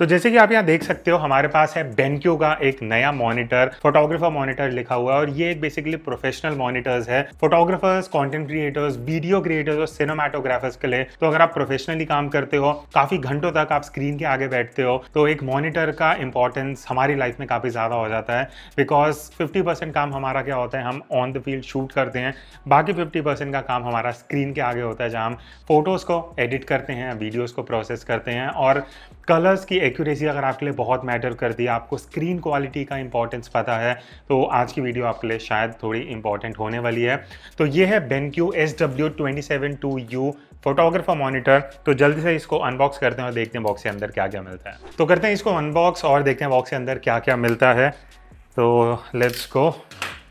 तो जैसे कि आप यहाँ देख सकते हो हमारे पास है BenQ का एक नया मॉनिटर, फोटोग्राफर मॉनिटर लिखा हुआ है और ये एक बेसिकली प्रोफेशनल मॉनिटर्स है photographers, content creators, video creators और सिनेमाटोग्राफर्स के लिए। तो अगर आप प्रोफेशनली काम करते हो, काफी घंटों तक आप स्क्रीन के आगे बैठते हो, तो एक मॉनिटर का इंपॉर्टेंस हमारी लाइफ में काफी ज्यादा हो जाता है। बिकॉज 50% काम हमारा क्या होता है, हम ऑन द फील्ड शूट करते हैं, बाकी 50% का काम हमारा स्क्रीन के आगे होता है, जहां हम फोटोज को एडिट करते हैं, वीडियोस को प्रोसेस करते हैं। और कलर्स की एक्यूरेसी अगर आपके लिए बहुत मैटर करती है, आपको स्क्रीन क्वालिटी का इंपॉर्टेंस पता है, तो आज की वीडियो आपके लिए शायद थोड़ी इंपॉर्टेंट होने वाली है। तो ये है BenQ SW272U फोटोग्राफर मॉनिटर। तो जल्दी से इसको अनबॉक्स करते हैं और देखते हैं बॉक्स के अंदर क्या क्या मिलता है। तो करते हैं इसको अनबॉक्स और देखते हैं बॉक्स के अंदर क्या क्या मिलता है। तो लेट्स गो।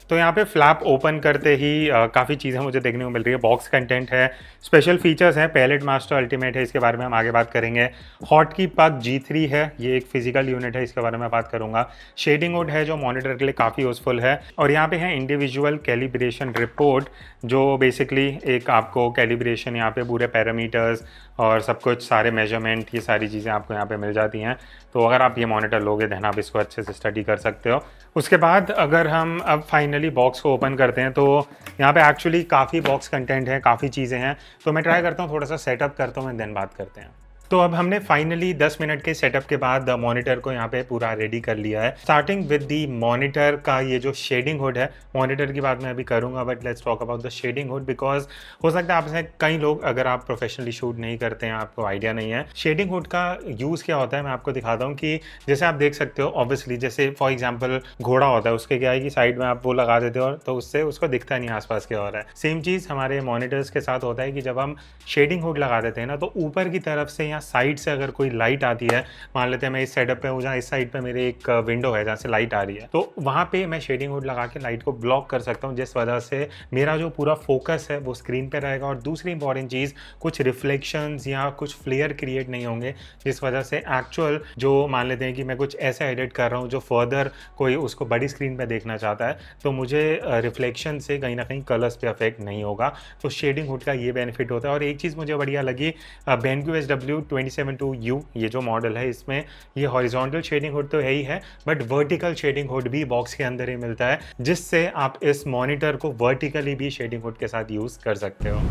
तो यहाँ पे फ्लैप ओपन करते ही काफ़ी चीज़ें मुझे देखने को मिल रही है। बॉक्स कंटेंट है, स्पेशल फीचर्स हैं, पैलेट मास्टर अल्टीमेट है, इसके बारे में हम आगे बात करेंगे। हॉटकी पग G3 है, ये एक फिजिकल यूनिट है, इसके बारे में बात करूंगा। शेडिंग हुड है जो मॉनिटर के लिए काफ़ी यूजफुल है। और यहाँ पे है इंडिविजुअल कैलिब्रेशन रिपोर्ट, जो बेसिकली एक आपको कैलिब्रेशन, यहाँ पे पूरे पैरामीटर्स और सब कुछ, सारे मेजरमेंट, ये सारी चीज़ें आपको यहाँ पे मिल जाती हैं। तो अगर आप ये मॉनिटर लोगे देन आप इसको अच्छे से स्टडी कर सकते हो। उसके बाद अगर हम अब फाइनली बॉक्स को ओपन करते हैं, तो यहाँ पे एक्चुअली काफ़ी बॉक्स कंटेंट है, काफ़ी चीज़ें हैं। तो मैं ट्राई करता हूँ, थोड़ा सा सेटअप करता हूँ, मैं देन बात करते हैं। तो अब हमने फाइनली 10 मिनट के सेटअप के बाद मॉनिटर को यहाँ पे पूरा रेडी कर लिया है। स्टार्टिंग विद दी मॉनिटर का ये जो शेडिंग हुड है, मॉनिटर की बात मैं अभी करूँगा, but let's talk about the shading hood. Because हो सकता है आप से कई लोग, अगर आप प्रोफेशनली शूट नहीं करते हैं, आपको आइडिया नहीं है शेडिंग हुड का यूज़ क्या होता है। मैं आपको दिखाता हूँ कि जैसे आप देख सकते हो, ऑब्वियसली जैसे फॉर एग्जाम्पल घोड़ा होता है, उसके क्या है कि साइड में आप वो लगा देते हो, तो उससे उसको दिखता नहीं आसपास क्या हो रहा है। सेम चीज़ हमारे मॉनिटर्स के साथ होता है कि जब हम शेडिंग हुड लगा देते हैं ना, तो ऊपर की तरफ से या साइड से अगर कोई लाइट आती है, मान लेते हैं मैं इस सेटअप पे हूँ जहाँ इस साइड पे मेरे एक विंडो है जहाँ से लाइट आ रही है, तो वहाँ पे मैं शेडिंग हुड लगा के लाइट को ब्लॉक कर सकता हूँ, जिस वजह से मेरा जो पूरा फोकस है वो स्क्रीन पे रहेगा। और दूसरी इंपॉर्टेंट चीज़, कुछ रिफ्लेक्शंस या कुछ फ्लेयर क्रिएट नहीं होंगे, जिस वजह से एक्चुअल जो, मान लेते हैं कि मैं कुछ ऐसा एडिट कर रहा हूँ जो फर्दर कोई उसको बड़ी स्क्रीन पे देखना चाहता है, तो मुझे रिफ्लेक्शन से कहीं ना कहीं कलर्स पे अफेक्ट नहीं होगा। तो शेडिंग हुड का ये बेनिफिट होता है। और एक चीज़ मुझे बढ़िया लगी, BenQ SW272U ये जो मॉडल है, इसमें ये हॉरिजॉन्टल शेडिंग हुड तो है ही है, बट वर्टिकल शेडिंग हुड भी बॉक्स के अंदर ही मिलता है, जिससे आप इस मॉनिटर को वर्टिकली भी शेडिंग हुड के साथ यूज कर सकते हो।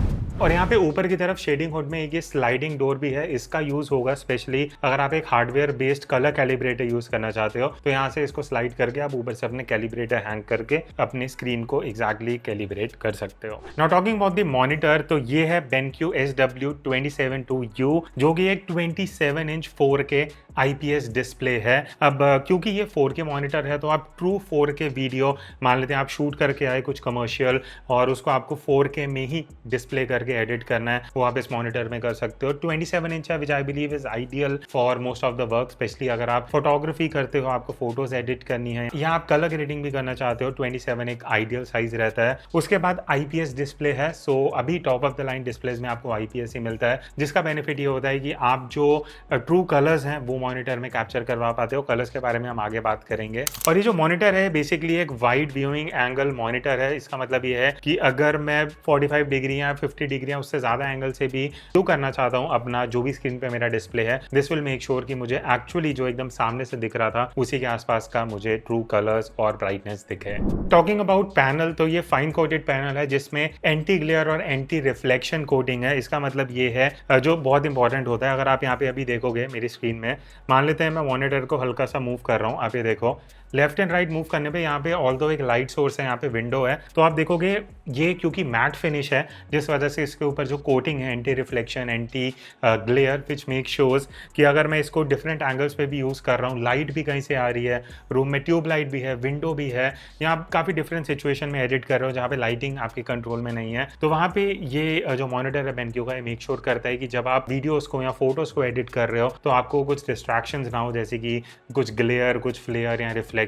और यहाँ पे ऊपर की तरफ शेडिंग हुड में एक ये स्लाइडिंग डोर भी है, इसका यूज होगा स्पेशली अगर आप एक hardware based colour calibrator use करना चाहते हो, तो यहाँ से इसको स्लाइड करके आप ऊपर से अपने कैलिब्रेटर हैंग करके अपनी स्क्रीन को एग्जैक्टली कैलिब्रेट कर सकते हो। Now talking about the monitor, तो ये है BenQ SW272U, जो कि एक 27 इंच 4K IPS डिस्प्ले है। अब क्योंकि ये 4K मॉनिटर है, तो आप ट्रू 4K वीडियो, मान लेते हैं आप शूट करके आए कुछ कमर्शियल और उसको आपको 4K में ही डिस्प्ले करके एडिट करना है, वो आप इस मॉनिटर में कर सकते हो। 27 इंच है, which I believe is ideal for most of the work, specially अगर आप फोटोग्राफी करते हो, आपको फोटोज एडिट करनी है या आप कलर ग्रेडिंग भी करना चाहते हो, 27 एक आइडियल साइज रहता है। उसके बाद IPS डिस्प्ले है। सो अभी top of the line displays में आपको IPS ही मिलता है, जिसका बेनिफिट ये होता है कि आप जो ट्रू कलर्स हैं वो मॉनिटर में कैप्चर करवा पाते हो। कलर्स के बारे में हम आगे बात करेंगे। और ये जो मॉनिटर है बेसिकली एक वाइड व्यूइंग एंगल मॉनिटर है। इसका मतलब ये है कि अगर मैं 45 डिग्री या 50 डिग्री या उससे ज्यादा एंगल से भी व्यू करना चाहता हूँ अपना जो भी स्क्रीन पे मेरा डिस्प्ले है, दिस विल मेक श्योर कि मुझे एक्चुअली जो एकदम सामने से दिख रहा था उसी के आसपास का मुझे ट्रू कलर्स और ब्राइटनेस दिखे। टॉकिंग अबाउट पैनल, तो ये फाइन कोटेड पैनल है जिसमें एंटी ग्लेयर और एंटी रिफ्लेक्शन कोटिंग है। इसका मतलब ये है, जो बहुत इंपॉर्टेंट होता है, अगर आप यहाँ पे अभी देखोगे मेरी स्क्रीन में, मान लेते हैं मैं मॉनिटर को हल्का सा मूव कर रहा हूँ, आप ये देखो लेफ्ट एंड राइट मूव करने पे यहाँ पे ऑल्दो एक लाइट सोर्स है, यहाँ पे विंडो है, तो आप देखोगे ये क्योंकि मैट फिनिश है, जिस वजह से इसके ऊपर जो कोटिंग है anti reflection, anti glare, which make sures कि अगर मैं इसको डिफरेंट एंगल्स पे भी यूज़ कर रहा हूँ, लाइट भी कहीं से आ रही है, रूम में ट्यूब लाइट भी है, विंडो भी है, या आप काफ़ी डिफरेंट सिचुएशन में एडिट कर रहे हो जहाँ पे लाइटिंग आपके कंट्रोल में नहीं है, तो वहाँ पे ये जो मॉनिटर है BenQ का, ये मेक श्योर करता है कि जब आप वीडियोज़ को या फोटोज़ को एडिट कर रहे हो तो आपको कुछ डिस्ट्रैक्शंस ना हो, जैसे कि कुछ ग्लेयर, कुछ फ्लेयर या रिफ्लेक्शंस,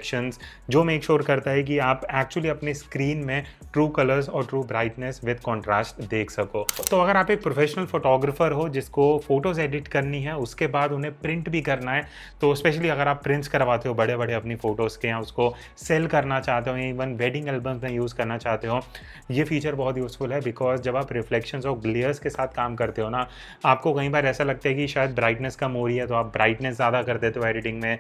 जो मेक श्योर करता है कि आप एक्चुअली अपने स्क्रीन में ट्रू कलर्स और ट्रू ब्राइटनेस विद कॉन्ट्रास्ट देख सको। तो अगर आप एक प्रोफेशनल फोटोग्राफर हो जिसको फोटोज एडिट करनी है, उसके बाद उन्हें प्रिंट भी करना है, तो स्पेशली अगर आप प्रिंट्स करवाते हो बड़े बड़े अपनी फोटोज़ के, या उसको सेल करना चाहते हो, इवन वेडिंग एल्बम्स में यूज़ करना चाहते हो, ये फीचर बहुत यूज़फुल है। बिकॉज जब आप रिफ्लेक्शंस और ग्लेयर्स के साथ काम करते हो ना, आपको कई बार ऐसा लगता है कि शायद ब्राइटनेस कम हो रही है, तो आप ब्राइटनेस ब्राइटनेस ज़्यादा कर देते हो एडिटिंग में,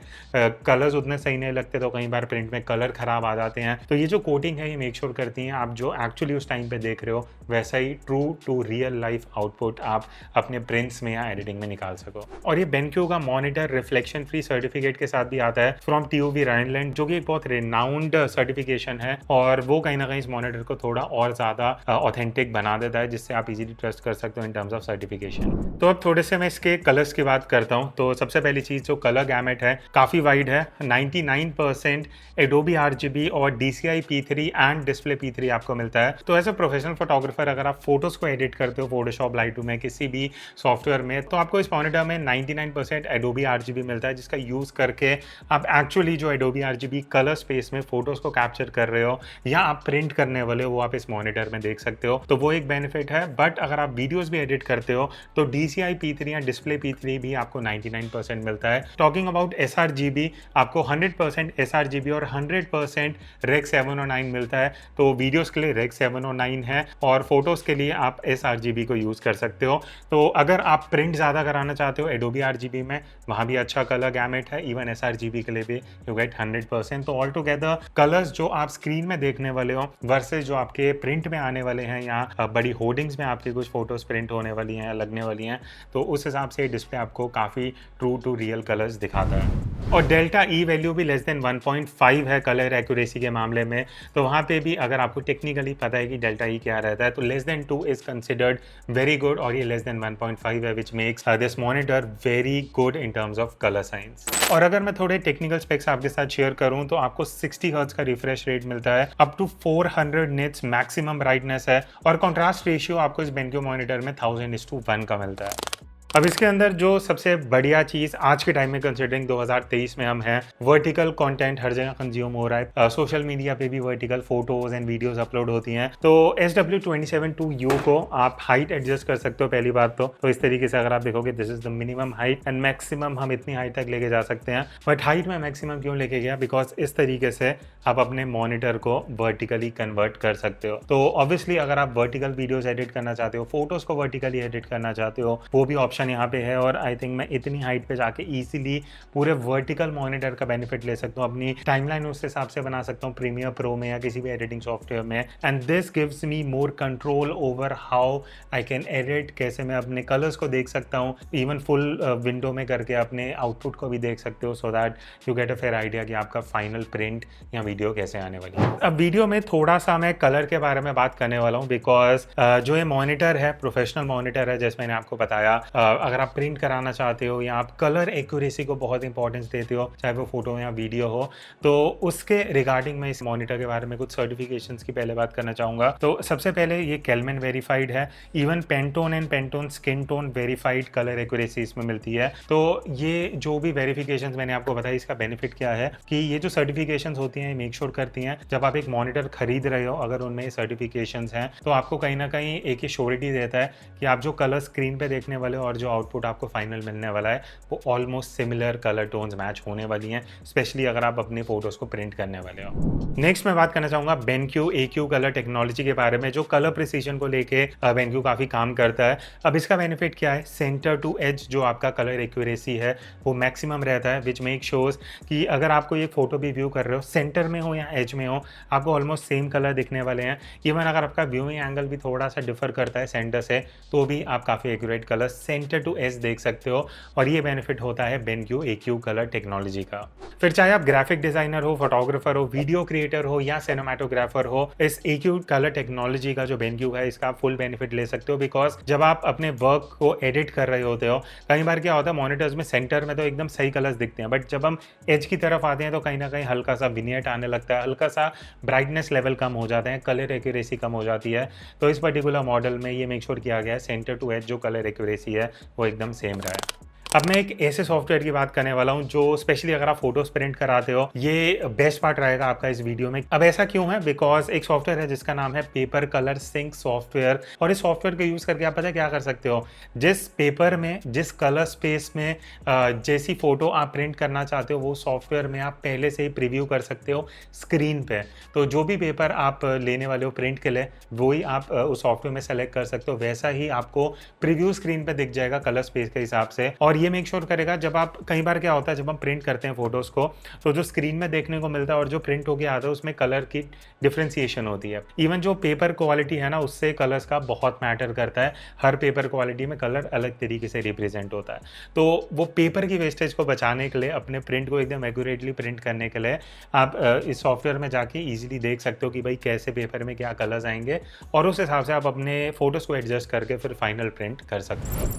कलर्स उतने सही नहीं लगते तो कई बार प्रिंट में कलर ख़राब आ जाते हैं। तो ये जो कोटिंग है ये मेक श्योर करती हैं आप जो एक्चुअली उस टाइम पे देख रहे हो वैसा ही true to real life output आप अपने प्रिंट्स में या एडिटिंग में निकाल सको। और ये बेनक्यू का मॉनिटर रिफ्लेक्शन फ्री सर्टिफिकेट के साथ भी आता है फ्रॉम TUV राइनलैंड, जो कि एक बहुत रिनाउंड सर्टिफिकेशन है और वो कहीं ना कहीं इस मॉनिटर को थोड़ा और ज़्यादा ऑथेंटिक बना देता है, जिससे आप इजीली ट्रस्ट कर सकते हो इन टर्म्स ऑफ सर्टिफिकेशन। तो अब थोड़े से मैं इसके कलर्स की बात करता हूँ। तो सबसे पहली चीज़ जो कलर गैमेट है काफ़ी वाइड है, 99% Adobe RGB और DCI P3 and display P3 आपको मिलता है। तो एज अ प्रोफेशनल फोटोग्राफर अगर आप फोटोज़ को एडिट करते हो फोटोशॉप, लाइटरूम में, किसी भी सॉफ्टवेयर में, तो आपको इस मॉनिटर में 99% Adobe RGB मिलता है, जिसका यूज़ करके आप एक्चुअली जो Adobe RGB कलर स्पेस में फोटोज़ को कैप्चर कर रहे हो या आप प्रिंट करने वाले हो वो आप इस मॉनिटर में देख सकते हो। तो वो एक बेनिफिट है। बट अगर आप वीडियोज़ भी एडिट करते हो तो DCI P3 या डिस्प्ले P3 भी आपको 99% मिलता है। टॉकिंग अबाउट sRGB, आपको 100% sRGB और 100% Rec 709 मिलता है। तो वीडियोस के लिए Rec 709 है और फोटोज़ के लिए आप sRGB को यूज़ कर सकते हो। तो अगर आप प्रिंट ज़्यादा कराना चाहते हो Adobe RGB में, वहाँ भी अच्छा कलर गैमेट है। इवन sRGB के लिए भी यू गेट 100%। तो ऑल टुगेदर कलर्स जो आप स्क्रीन में देखने वाले हो वर्सेस जो आपके प्रिंट में आने वाले हैं या बड़ी होर्डिंग्स में आपकी कुछ फोटोज़ प्रिंट होने वाली हैं या लगने वाली हैं, तो उस हिसाब से डिस्प्ले आपको काफ़ी ट्रू टू रियल कलर्स दिखाता है। और डेल्टा ई वैल्यू भी लेस देन 1.5 है कलर एक्यूरेसी के मामले में। तो वहाँ पे भी अगर आपको टेक्निकली पता है कि डेल्टा ई क्या रहता है तो less than 2 is considered very good, और ये लेस देन 1.5 है, which makes this monitor very good in terms of colour science. और अगर मैं थोड़े टेक्निकल स्पेक्स आपके साथ शेयर करूँ तो आपको 60 हर्ट्ज का रिफ्रेश रेट मिलता है, up to 400 nits maximum brightness है, और कॉन्ट्रास्ट रेशियो आपको इस बेनक्यू मॉनिटर में 1000:1 का मिलता है। अब इसके अंदर जो सबसे बढ़िया चीज़ आज के टाइम में कंसिडरिंग 2023 में हम हैं, वर्टिकल कंटेंट हर जगह कंज्यूम हो रहा है, सोशल मीडिया पे भी vertical photos and videos upload होती हैं। तो SW272U को आप हाइट एडजस्ट कर सकते हो पहली बात तो इस तरीके से अगर आप देखोगे this is the minimum height and maximum हम इतनी हाइट तक लेके जा सकते हैं। बट हाइट में मैक्सिमम क्यों लेके गया, बिकॉज इस तरीके से आप अपने मॉनिटर को वर्टिकली कन्वर्ट कर सकते हो। तो ऑब्वियसली अगर आप वर्टिकल वीडियोज एडिट करना चाहते हो, फोटोज को वर्टिकली एडिट करना चाहते हो, वो भी ऑप्शन यहाँ पे है। और आई थिंक मैं इतनी हाइट पे जाके इजीली पूरे वर्टिकल मॉनिटर का बेनिफिट ले सकता हूँ, अपनी टाइमलाइन उस हिसाब से बना सकता हूँ प्रीमियर प्रो में या किसी भी एडिटिंग सॉफ्टवेयर में। And this gives me more control over how I can edit, कैसे मैं अपने कलर्स को देख सकता हूँ, इवन फुल विंडो में करके अपने आउटपुट को भी देख सकते हो, so that you get a fair idea कि आपका फाइनल प्रिंट या वीडियो कैसे आने वाली है। अब वीडियो में थोड़ा सा मैं कलर के बारे में बात करने वाला हूँ, बिकॉज जो ये मॉनिटर है प्रोफेशनल मॉनिटर है, जैसे मैंने आपको बताया। अगर आप प्रिंट कराना चाहते हो या आप कलर एक्यूरेसी को बहुत इंपॉर्टेंस देते हो, चाहे वो फोटो या वीडियो हो, तो उसके रिगार्डिंग मैं इस मॉनिटर के बारे में कुछ सर्टिफिकेशंस की पहले बात करना चाहूँगा। तो सबसे पहले ये केल्विन वेरीफाइड है, even Pantone and Pantone skin tone verified colour accuracy इसमें मिलती है। तो ये जो भी वेरिफिकेशंस मैंने आपको बताया, इसका बेनिफिट क्या है कि ये जो सर्टिफिकेशंस होती हैं मेक श्योर करती हैं जब आप एक मॉनिटर खरीद रहे हो, अगर उनमें सर्टिफिकेशंस हैं तो आपको कहीं ना कहीं एक ही श्योरिटी देता है कि आप जो कलर स्क्रीन पे देखने वाले हो और जो आउटपुट आपको फाइनल मिलने वाला है वो almost similar colour tones match होने वाली हैं, स्पेशली अगर आप अपने फोटोज को प्रिंट करने वाले हो। नेक्स्ट मैं बात करना चाहूंगा बेनक्यू AQ कलर टेक्नोलॉजी के बारे में, जो कलर प्रिसीजन को लेके बेनक्यू काफी काम करता है। अब इसका बेनिफिट क्या है, सेंटर टू एज जो आपका कलर एक्यूरेसी है वो मैक्सिमम रहता है, विच मेक शोज कि अगर आपको ये फोटो भी व्यू कर रहे हो, सेंटर में हो या एज में हो, आपको ऑलमोस्ट सेम कलर दिखने वाले हैं। इवन अगर आपका व्यूइंग एंगल भी थोड़ा सा डिफर करता है सेंटर से, तो भी आप काफी accurate colour centre to edge देख सकते हो, और ये बेनिफिट होता है बेनक्यू AQ कलर टेक्नोलॉजी का। फिर चाहे आप ग्राफिक डिजाइनर हो, फोटोग्राफर हो, वीडियो क्रिएटर हो या सिनेमाटोग्राफर हो, इस AQ कलर टेक्नोलॉजी का जो बेनक्यू है इसका आप फुल बेनिफिट ले सकते हो। बिकॉज जब आप अपने वर्क को एडिट कर रहे होते हो, कई बार क्या होता है मॉनिटर्स में सेंटर में तो एकदम सही कलर्स दिखते हैं, बट जब हम एज की तरफ आते हैं तो कहीं ना कहीं हल्का सा विनियट आने लगता है, हल्का सा ब्राइटनेस लेवल कम हो जाते हैं, कलर एक्यूरेसी कम हो जाती है। तो इस पर्टिकुलर मॉडल में ये मेक श्योर किया गया है सेंटर टू एज जो कलर एक्यूरेसी है वो एकदम सेम रहा है। अब मैं एक ऐसे सॉफ्टवेयर की बात करने वाला हूं जो स्पेशली अगर आप फोटोज प्रिंट कराते हो, ये बेस्ट पार्ट रहेगा आपका इस वीडियो में। अब ऐसा क्यों है, बिकॉज एक सॉफ्टवेयर है जिसका नाम है पेपर कलर सिंक सॉफ्टवेयर, और इस सॉफ्टवेयर को यूज करके आप पता है क्या कर सकते हो, जिस पेपर में जिस कलर स्पेस में जैसी फोटो आप प्रिंट करना चाहते हो वो सॉफ्टवेयर में आप पहले से ही प्रीव्यू कर सकते हो स्क्रीन पे। तो जो भी पेपर आप लेने वाले हो प्रिंट के लिए वही आप उस सॉफ्टवेयर में सेलेक्ट कर सकते हो, वैसा ही आपको प्रीव्यू स्क्रीन पे दिख जाएगा कलर स्पेस के हिसाब से। और ये मेक श्योर करेगा जब आप, कई बार क्या होता है जब हम प्रिंट करते हैं फोटोज़ को तो जो स्क्रीन में देखने को मिलता है और जो प्रिंट होके आता है उसमें कलर की डिफ्रेंसिएशन होती है। इवन जो पेपर क्वालिटी है ना उससे कलर्स का बहुत मैटर करता है। हर पेपर क्वालिटी में कलर अलग तरीके से रिप्रेजेंट होता है। तो वो पेपर की वेस्टेज को बचाने के लिए, अपने प्रिंट को एकदम एक्यूरेटली प्रिंट करने के लिए आप इस सॉफ्टवेयर में जाके ईजिली देख सकते हो कि भाई कैसे पेपर में क्या कलर्स आएंगे और उस हिसाब से आप अपने फोटोज़ को एडजस्ट करके फिर फाइनल प्रिंट कर सकते हो।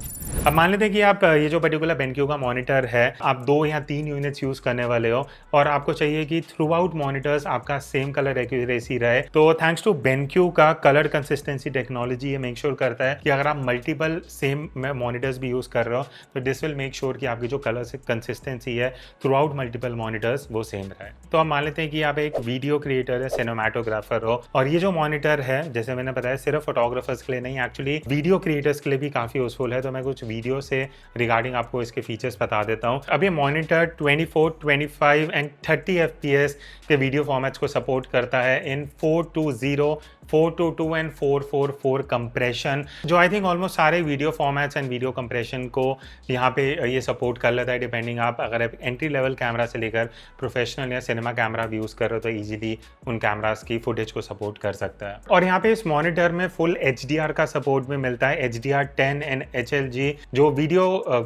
अब मान लेते हैं कि आप ये जो पर्टिकुलर BenQ का मॉनिटर है आप 2 या 3 यूनिट्स यूज़ करने वाले हो और आपको चाहिए कि थ्रू आउट मॉनिटर्स आपका सेम कलर एक्यूरेसी रहे। तो थैंक्स टू BenQ का कलर कंसिस्टेंसी टेक्नोलॉजी ये मेक श्योर करता है कि अगर आप मल्टीपल सेम मॉनिटर्स भी यूज़ कर रहे हो तो दिस विल मेक श्योर कि आपकी जो कलर कंसिस्टेंसी है थ्रू आउट मल्टीपल मॉनिटर्स वो सेम रहे। तो आप मान लेते हैं कि आप एक वीडियो क्रिएटर है, सिनेमाटोग्राफर हो और ये जो मॉनिटर है जैसे मैंने बताया सिर्फ फोटोग्राफर्स के लिए नहीं, एक्चुअली वीडियो क्रिएटर्स के लिए भी काफ़ी यूजफुल है। तो मैं कुछ वीडियो से रिगार्डिंग आपको इसके फीचर्स बता देता हूँ। अब ये मॉनिटर 24, 25 एंड 30 FPS के वीडियो फॉर्मेट्स को सपोर्ट करता है इन 420, 422 एंड 444 कंप्रेशन, जो आई थिंक ऑलमोस्ट सारे video formats and video compression को यहाँ पे ये सपोर्ट कर लेता है। डिपेंडिंग आप अगर एंट्री लेवल कैमरा से लेकर प्रोफेशनल या सिनेमा कैमरा भी यूज़ कर रहे हो तो ईजिली उन कैमरास की फुटेज को सपोर्ट कर सकता है। और यहाँ पे इस मॉनिटर में फुल HDR का सपोर्ट भी मिलता है, HDR10 एंड HLG, जो वीडियो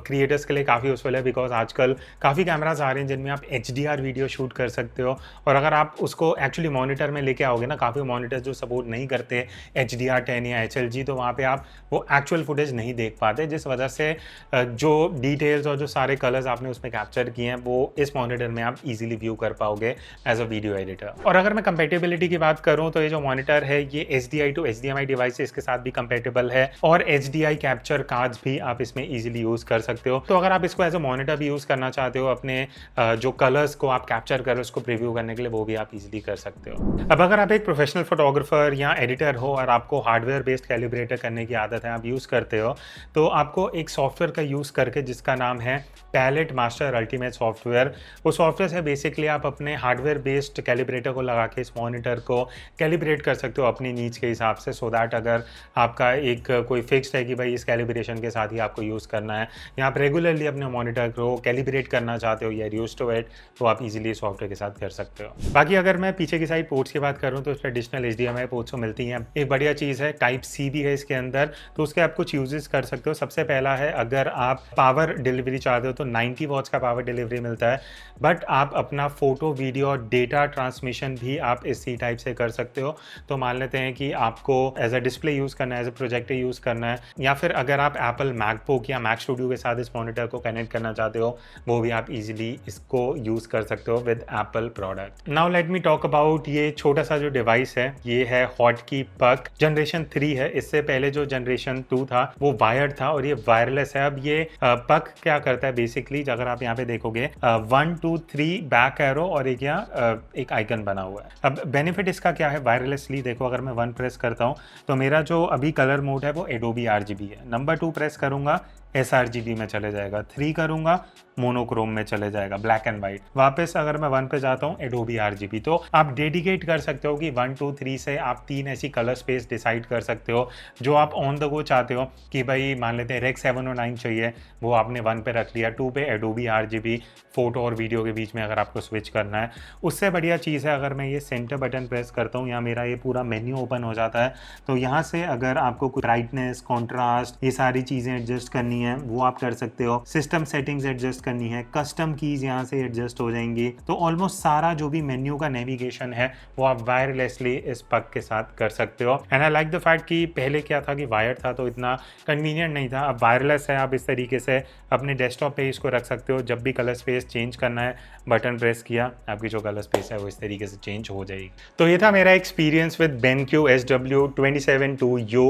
क्रिएटर्स के लिए काफ़ी यूजफुल है बिकॉज आजकल काफ़ी कैमराज आ रहे हैं जिनमें आप HDR वीडियो शूट कर सकते हो। और अगर आप उसको एक्चुअली मॉनिटर में लेके आओगे ना, काफ़ी मॉनिटर्स जो सपोर्ट नहीं करते HDR10 या HLG, तो वहाँ पे आप वो एक्चुअल फुटेज नहीं देख पाते, जिस वजह से जो डिटेल्स और जो सारे कलर्स आपने उसमें कैप्चर किए हैं वो इस मॉनिटर में आप इजीली व्यू कर पाओगे एज अ वीडियो एडिटर। और अगर मैं कंपेटेबिलिटी की बात करूँ तो ये जो मॉनिटर है ये HDI to HDMI डिवाइसेस के साथ भी कंपेटेबल है और HDI कैप्चर कार्ड्स भी आप इसमें इजीली यूज कर सकते हो। तो अगर आप इसको एज अ मॉनिटर भी यूज करना चाहते हो, अपने जो कलर्स को आप कैप्चर कर रहे हो उसको प्रीव्यू करने के लिए, वो भी आप इजीली कर सकते हो। अब अगर आप एक प्रोफेशनल फोटोग्राफर या एडिटर हो और आपको हार्डवेयर बेस्ड कैलिब्रेटर करने की आदत है, आप यूज़ करते हो, तो आपको एक सॉफ्टवेयर का यूज़ करके जिसका नाम है पैलेट मास्टर अल्टीमेट सॉफ्टवेयर, वो सॉफ्टवेयर से बेसिकली आप अपने हार्डवेयर बेस्ड कैलिब्रेटर को लगा के इस मॉनिटर को कैलिब्रेट कर सकते हो अपनी नीड्स के हिसाब से, सो दैट अगर आपका एक कोई फिक्स्ड है कि भाई इस कैलिब्रेशन के साथ ही आपको यूज़ करना है या आप रेगुलरली अपने मॉनिटर को कैलिब्रेट करना चाहते हो या यूज टू इट, तो आप इजीली सॉफ्टवेयर के साथ कर सकते हो। बाकी अगर मैं पीछे की साइड पोर्ट्स की बात करूँ तो ट्रेडिशनल HDMI पोर्ट्स को मिलती हैं। एक बढ़िया चीज़ है Type-C भी है इसके अंदर, तो उसके आप कुछ यूजेस कर सकते हो। सबसे पहला है अगर आप पावर डिलीवरी चाहते हो तो 90 वॉट्स का पावर डिलीवरी मिलता है, बट आप अपना फोटो वीडियो और डेटा ट्रांसमिशन भी आप इस C टाइप से कर सकते हो। तो मान लेते हैं कि आपको एज अ डिस्प्ले यूज़ करना है, एज अ प्रोजेक्टर यूज़ करना है, या फिर अगर आप एप्पल मैकबुक या मैक स्टूडियो के साथ इस मॉनिटर को कनेक्ट करना चाहते हो, वो भी आप इजीली इसको यूज़ कर सकते हो with Apple product. Now let me talk about ये छोटा सा जो डिवाइस है, ये है हॉटकी पक जनरेशन 3 है। इससे पहले जो जनरेशन 2 था वो वायर्ड था और ये वायरलेस है। अब ये पक क्या करता है बेसिकली, अगर आप यहाँ पे देखोगे 1 2 3 बैक एरो और एक यहाँ एक आइकन बना हुआ है। अब बेनिफिट इसका क्या है वायरलेसली, देखो अगर मैं 1 प्रेस करता हूँ तो मेरा जो अभी कलर मोड है वो Adobe RGB है। नंबर 2 प्रेस करूंगा sRGB में चले जाएगा, 3 करूंगा मोनोक्रोम में चले जाएगा, ब्लैक एंड व्हाइट। वापस अगर मैं 1 पे जाता हूँ Adobe RGB। तो आप डेडिकेट कर सकते हो कि 1 2 3 से आप 3 ऐसी कलर स्पेस डिसाइड कर सकते हो जो आप ऑन द गो चाहते हो कि भाई मान लेते हैं Rec 7 और 9 चाहिए, वो आपने 1 पे रख लिया, 2 पे Adobe RGB, फोटो और वीडियो के बीच में अगर आपको स्विच करना है। उससे बढ़िया चीज़ है अगर मैं ये सेंटर बटन प्रेस करता हूँ, यहाँ मेरा ये पूरा मेन्यू ओपन हो जाता है। तो यहाँ से अगर आपको कुछ ब्राइटनेस, कॉन्ट्रास्ट, ये सारी चीज़ें एडजस्ट करनी है वो आप कर सकते हो। सिस्टम सेटिंग्स एडजस्ट करनी है, कस्टम कीज यहाँ से एडजस्ट हो जाएंगी। तो ऑलमोस्ट सारा जो भी मेन्यू का नेविगेशन है वो आप वायरलेसली इस पक के साथ कर सकते हो। And I like the fact कि पहले क्या था कि वायर्ड था तो इतना कन्वीनियंट नहीं था, अब वायरलेस है। आप इस तरीके से अपने डेस्कटॉप पे इसको रख सकते हो, जब भी कलर स्पेस चेंज करना है बटन प्रेस किया, आपकी जो कलर स्पेस है वो इस तरीके से चेंज हो जाएगी। तो ये था मेरा experience with BenQ SW272U,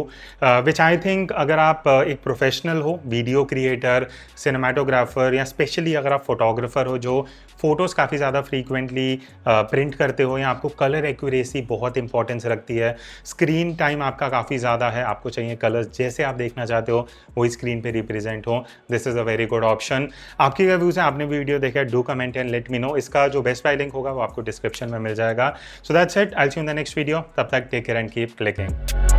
which I think अगर आप एक प्रोफेशनल हो, वीडियो क्रिएटर, सिनेमाटोग्राफर, या स्पेशली अगर आप फोटोग्राफर हो जो फोटोज़ काफ़ी ज़्यादा फ्रीक्वेंटली प्रिंट करते हो, या आपको कलर एक्यूरेसी बहुत इंपॉर्टेंस रखती है, स्क्रीन टाइम आपका काफ़ी ज़्यादा है, आपको चाहिए कलर्स जैसे आप देखना चाहते हो वही स्क्रीन पे रिप्रेजेंट हो, this is a very good option. आपके क्या व्यूज़ हैं, आपने वीडियो देखा, do comment and let me know. इसका जो बेस्ट बाय लिंक होगा वो आपको डिस्क्रिप्शन में मिल जाएगा। So that's it, I will see you in the next video. तब तक take care and keep clicking.